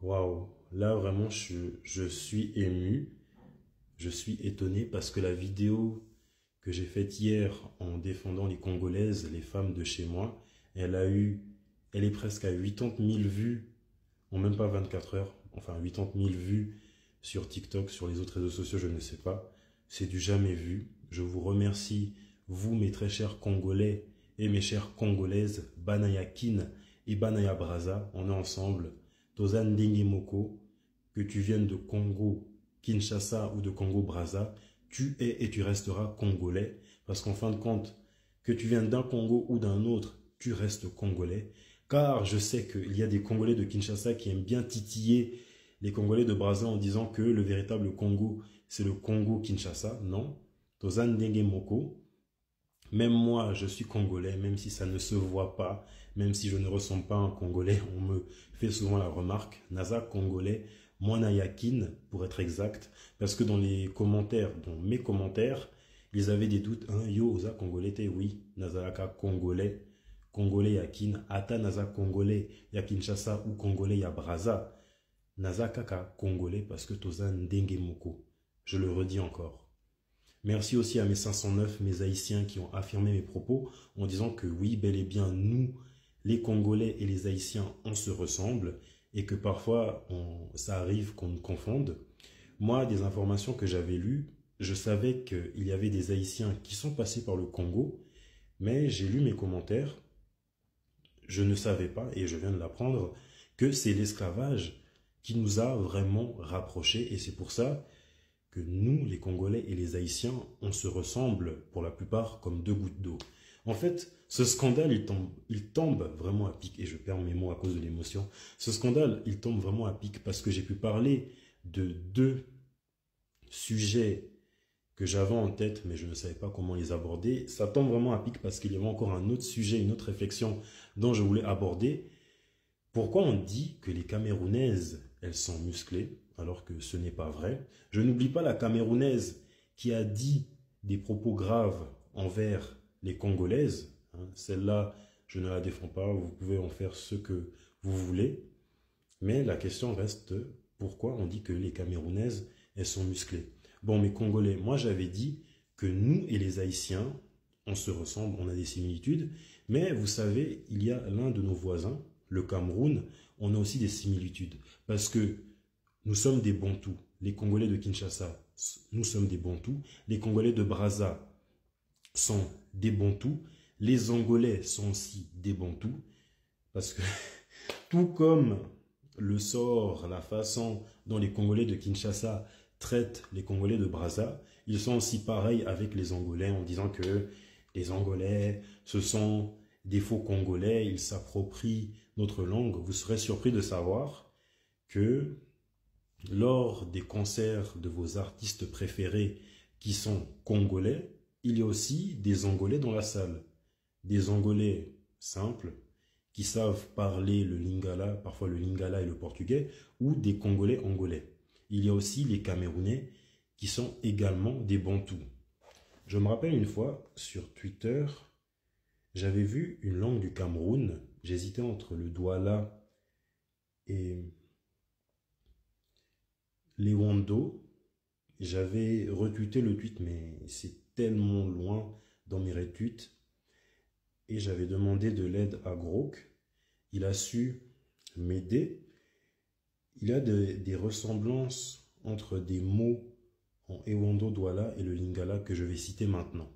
Waouh, là vraiment je suis ému, je suis étonné parce que la vidéo que j'ai faite hier en défendant les Congolaises, les femmes de chez moi, elle a eu, elle est presque à 80 000 vues en même pas 24 heures, enfin 80 000 vues sur TikTok, sur les autres réseaux sociaux, je ne sais pas. C'est du jamais vu. Je vous remercie, vous mes très chers Congolais et mes chères Congolaises, Banaya Kin et Banaya Braza, on est ensemble. Tozan Dengue Moko, que tu viennes de Congo, Kinshasa ou de Congo Braza, tu es et tu resteras Congolais, parce qu'en fin de compte, que tu viennes d'un Congo ou d'un autre, tu restes Congolais. Car je sais qu'il y a des Congolais de Kinshasa qui aiment bien titiller les Congolais de Brazza en disant que le véritable Congo, c'est le Congo-Kinshasa. Non. Tozan Dengue Moko. Même moi, je suis Congolais, même si ça ne se voit pas, même si je ne ressemble pas à un Congolais, on me fait souvent la remarque. Naza Congolais, Mwana Yakin, pour être exact, parce que dans les commentaires, dans mes commentaires, ils avaient des doutes. Hein, yo, Oza Congolais, oui, Nazalaka Congolais. Congolais Yakin, Ata Naza Congolais, ya Kinshasa ou Congolais ya Braza, Naza Kaka Congolais parce que Toza Ndenge Moko. Je le redis encore. Merci aussi à mes 509, mes Haïtiens qui ont affirmé mes propos en disant que oui, bel et bien, nous, les Congolais et les Haïtiens, on se ressemble et que parfois, ça arrive qu'on nous confonde. Moi, des informations que j'avais lues, je savais qu'il y avait des Haïtiens qui sont passés par le Congo, mais j'ai lu mes commentaires. Je ne savais pas, et je viens de l'apprendre, que c'est l'esclavage qui nous a vraiment rapprochés. Et c'est pour ça que nous, les Congolais et les Haïtiens, on se ressemble pour la plupart comme deux gouttes d'eau. En fait, ce scandale, il tombe vraiment à pic, et je perds mes mots à cause de l'émotion. Ce scandale, il tombe vraiment à pic parce que j'ai pu parler de deux sujets que j'avais en tête, mais je ne savais pas comment les aborder. Ça tombe vraiment à pic parce qu'il y avait encore un autre sujet, une autre réflexion dont je voulais aborder. Pourquoi on dit que les Camerounaises, elles sont musclées, alors que ce n'est pas vrai? Je n'oublie pas la Camerounaise qui a dit des propos graves envers les Congolaises. Hein. Celle-là, je ne la défends pas, vous pouvez en faire ce que vous voulez. Mais la question reste, pourquoi on dit que les Camerounaises, elles sont musclées? Bon, mes Congolais, moi j'avais dit que nous et les Haïtiens, on se ressemble, on a des similitudes, mais vous savez, il y a l'un de nos voisins, le Cameroun, on a aussi des similitudes, parce que nous sommes des Bantous, les Congolais de Kinshasa, nous sommes des Bantous, les Congolais de Brazza sont des Bantous, les Angolais sont aussi des Bantous, parce que tout comme le sort, la façon dont les Congolais de Kinshasa traitent les Congolais de Brazza, ils sont aussi pareils avec les Angolais en disant que les Angolais, ce sont des faux Congolais, ils s'approprient notre langue. Vous serez surpris de savoir que lors des concerts de vos artistes préférés qui sont Congolais, il y a aussi des Angolais dans la salle. Des Angolais simples, qui savent parler le lingala, parfois le lingala et le portugais, ou des Congolais angolais. Il y a aussi les Camerounais qui sont également des Bantous. Je me rappelle une fois, sur Twitter, j'avais vu une langue du Cameroun. J'hésitais entre le Douala et l'Ewondo. J'avais retweeté le tweet, mais c'est tellement loin dans mes retweets. Et j'avais demandé de l'aide à Grok. Il a su m'aider. Il y a des ressemblances entre des mots en Ewondo Douala et le Lingala que je vais citer maintenant.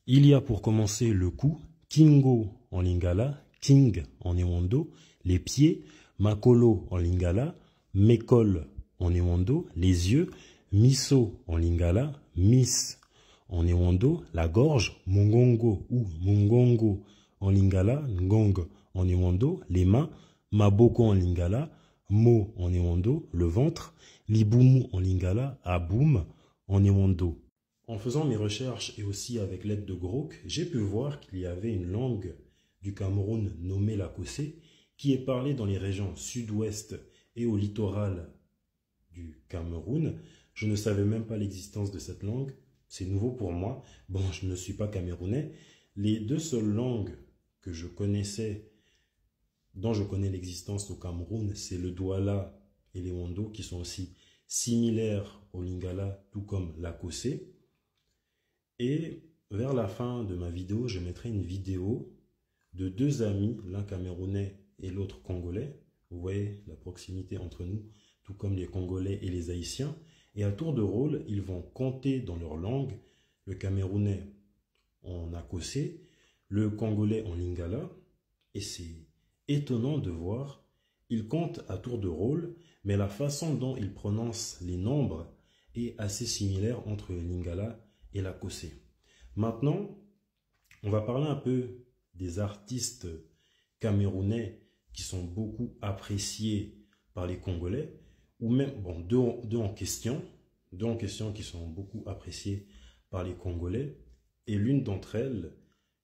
Il y a pour commencer le cou, Kingo en Lingala, King en Ewondo, les pieds, Makolo en Lingala, Mekol en Ewondo, les yeux, Miso en Lingala, Miss en Ewondo, la gorge, Mongongo ou Mongongo en Lingala, Ngong en Ewondo, les mains, Maboko en Lingala, Mo en Ewondo, le ventre, Libumu en Lingala, Aboum en Ewondo. En faisant mes recherches et aussi avec l'aide de Grok, j'ai pu voir qu'il y avait une langue du Cameroun nommée la Kossé qui est parlée dans les régions sud-ouest et au littoral du Cameroun. Je ne savais même pas l'existence de cette langue. C'est nouveau pour moi. Bon, je ne suis pas camerounais. Les deux seules langues que je connaissais, dont je connais l'existence au Cameroun, c'est le Douala et les Wondo qui sont aussi similaires au Lingala, tout comme l'Akosé. Et vers la fin de ma vidéo, je mettrai une vidéo de deux amis, l'un camerounais et l'autre congolais. Vous voyez la proximité entre nous, tout comme les Congolais et les Haïtiens. Et à tour de rôle, ils vont compter dans leur langue, le camerounais en Akosé, le congolais en Lingala. Et c'est étonnant de voir, ils comptent à tour de rôle, mais la façon dont ils prononcent les nombres est assez similaire entre le Lingala et l'Akosé. Maintenant, on va parler un peu des artistes camerounais qui sont beaucoup appréciés par les Congolais, ou même, bon, deux en question qui sont beaucoup appréciés par les Congolais, et l'une d'entre elles,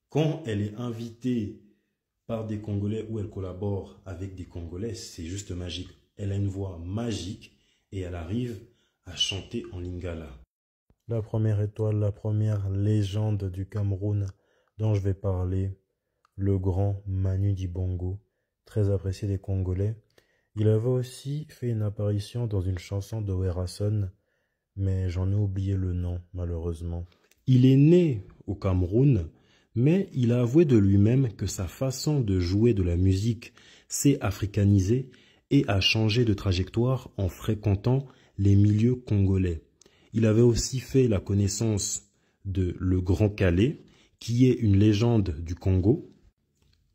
quand elle est invitée par des Congolais ou elle collabore avec des Congolais, c'est juste magique. Elle a une voix magique et elle arrive à chanter en Lingala. La première étoile, la première légende du Cameroun dont je vais parler, le grand Manu Dibango, très apprécié des Congolais. Il avait aussi fait une apparition dans une chanson de Werason, mais j'en ai oublié le nom, malheureusement. Il est né au Cameroun, mais il a avoué de lui-même que sa façon de jouer de la musique s'est africanisée et a changé de trajectoire en fréquentant les milieux congolais. Il avait aussi fait la connaissance de Le Grand Calais, qui est une légende du Congo.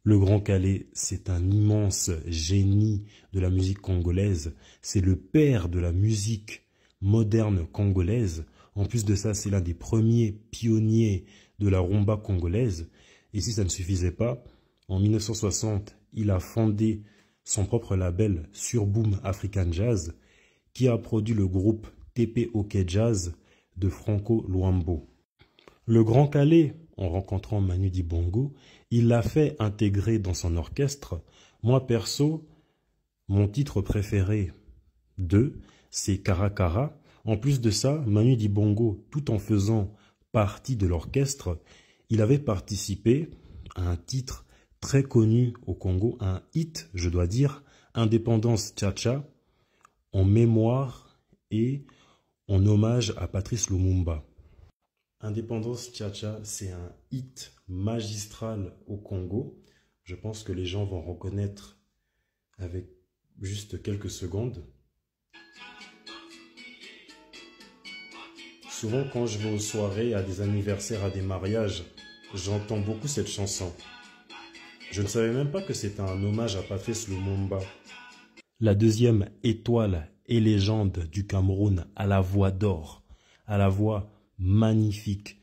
Le Grand Calais, c'est un immense génie de la musique congolaise. C'est le père de la musique moderne congolaise. En plus de ça, c'est l'un des premiers pionniers de la rumba congolaise. Et si ça ne suffisait pas, en 1960, il a fondé son propre label Surboom African Jazz, qui a produit le groupe TP OK Jazz de Franco Luambo. Le Grand Calais, en rencontrant Manu Dibango, il l'a fait intégrer dans son orchestre. Moi, perso, mon titre préféré d'eux, c'est Kara Kara. En plus de ça, Manu Dibango, tout en faisant partie de l'orchestre, il avait participé à un titre très connu au Congo, un hit, je dois dire, Indépendance Tcha-Tcha, en mémoire et en hommage à Patrice Lumumba. Indépendance Tcha-Tcha, c'est un hit magistral au Congo. Je pense que les gens vont reconnaître avec juste quelques secondes. Souvent, quand je vais aux soirées, à des anniversaires, à des mariages, j'entends beaucoup cette chanson. Je ne savais même pas que c'était un hommage à Patrice Lumumba. La deuxième étoile et légende du Cameroun à la voix d'or, à la voix magnifique,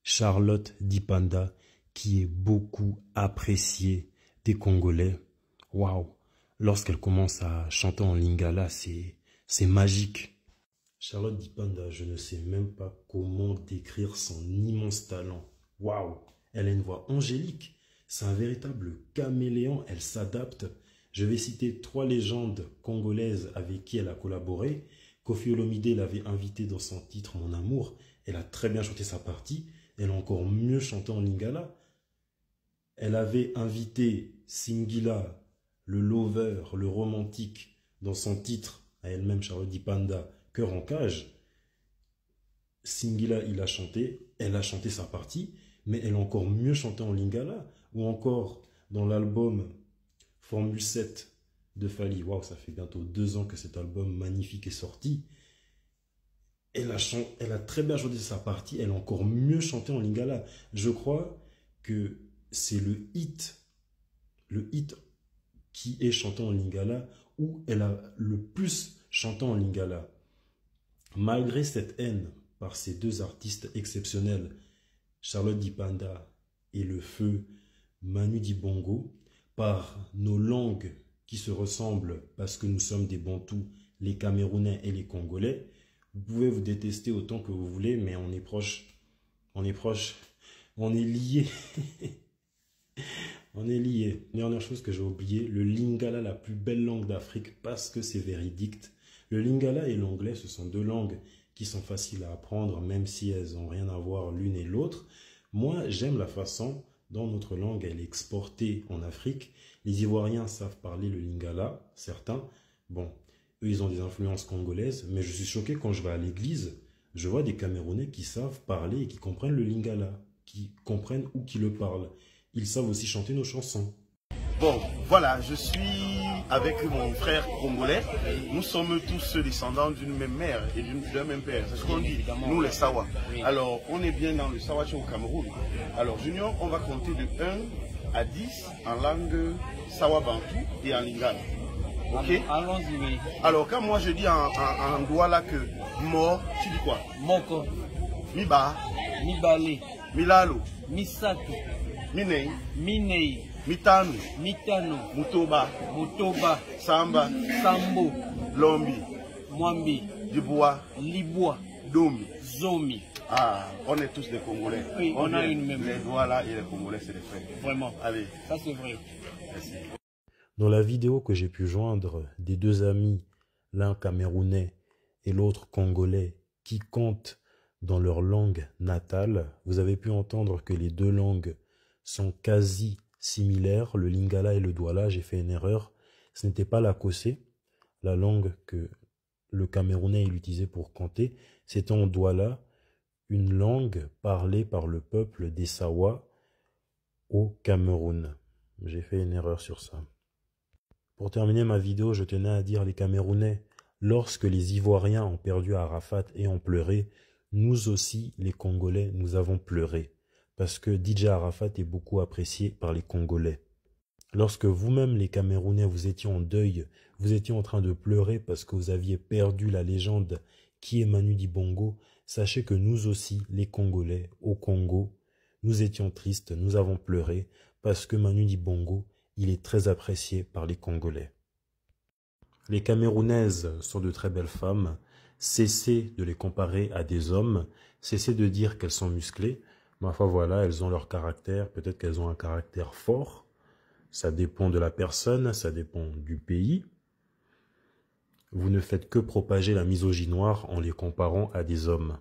Charlotte Dipanda, qui est beaucoup appréciée des Congolais. Waouh! Lorsqu'elle commence à chanter en Lingala, c'est magique. Charlotte Dipanda, je ne sais même pas comment décrire son immense talent. Waouh! Elle a une voix angélique. C'est un véritable caméléon, elle s'adapte. Je vais citer 3 légendes congolaises avec qui elle a collaboré. Koffi Olomide l'avait invitée dans son titre Mon Amour. Elle a très bien chanté sa partie. Elle a encore mieux chanté en Lingala. Elle avait invité Singila, le lover, le romantique, dans son titre, à elle-même Charlotte Dipanda, Cœur en cage. Singila, il a chanté, elle a chanté sa partie, mais elle a encore mieux chanté en Lingala, ou encore dans l'album Formule 7 de Fally. Waouh, ça fait bientôt 2 ans que cet album magnifique est sorti. Elle a très bien chanté sa partie, elle a encore mieux chanté en Lingala. Je crois que c'est le hit qui est chanté en Lingala où elle a le plus chanté en Lingala. Malgré cette haine par ces 2 artistes exceptionnels, Charlotte Dipanda et le feu Manu Dibango, par nos langues qui se ressemblent parce que nous sommes des Bantous, les Camerounais et les Congolais, vous pouvez vous détester autant que vous voulez, mais on est proches, on est liés. On est liés. Dernière chose que j'ai oublié, le Lingala, la plus belle langue d'Afrique, parce que c'est véridique. Le Lingala et l'anglais, ce sont 2 langues qui sont faciles à apprendre, même si elles n'ont rien à voir l'une et l'autre. Moi, j'aime la façon dont notre langue elle est exportée en Afrique. Les Ivoiriens savent parler le Lingala, certains. Bon, eux, ils ont des influences congolaises, mais je suis choqué quand je vais à l'église, je vois des Camerounais qui savent parler et qui comprennent le lingala, qui comprennent ou qui le parlent. Ils savent aussi chanter nos chansons. Bon, voilà, je suis avec mon frère congolais. Nous sommes tous descendants d'une même mère et d'un même père. C'est ce qu'on dit, nous les Sawa. Alors, on est bien dans le Sawache au Cameroun. Alors, Junior, on va compter de 1 à 10 en langue Sawa Bantou et en lingala. Ok? Allons-y, oui. Alors, quand moi je dis en Douala que mort, tu dis quoi? Moko, Miba, Mibale, Milalo, Misato, Minei, Minei, Mitanu, Mitano, Mutoba, Motoba, Samba, Sambo, Lombi, Mwambi, Dubois, Libois, Dombi. Zomi. Ah, on est tous des Congolais. Oui, on a une même. Les Douala et les Congolais, c'est des frères. Vraiment. Allez, Ça, c'est vrai. merci. Dans la vidéo que j'ai pu joindre des deux amis, l'un camerounais et l'autre congolais, qui comptent dans leur langue natale, vous avez pu entendre que les deux langues sont quasi similaires, le lingala et le douala. J'ai fait une erreur, ce n'était pas la kossé, la langue que le camerounais il utilisait pour compter, c'était en douala, une langue parlée par le peuple des Sawa au Cameroun. J'ai fait une erreur sur ça. Pour terminer ma vidéo, je tenais à dire les Camerounais, lorsque les Ivoiriens ont perdu Arafat et ont pleuré, nous aussi, les Congolais, nous avons pleuré. Parce que DJ Arafat est beaucoup apprécié par les Congolais. Lorsque vous-même, les Camerounais, vous étiez en deuil, vous étiez en train de pleurer parce que vous aviez perdu la légende qui est Manu Dibango, sachez que nous aussi, les Congolais, au Congo, nous étions tristes, nous avons pleuré parce que Manu Dibango, il est très apprécié par les Congolais. Les Camerounaises sont de très belles femmes. Cessez de les comparer à des hommes. Cessez de dire qu'elles sont musclées. Ma foi, voilà, elles ont leur caractère. Peut-être qu'elles ont un caractère fort. Ça dépend de la personne, ça dépend du pays. Vous ne faites que propager la misogynie noire en les comparant à des hommes.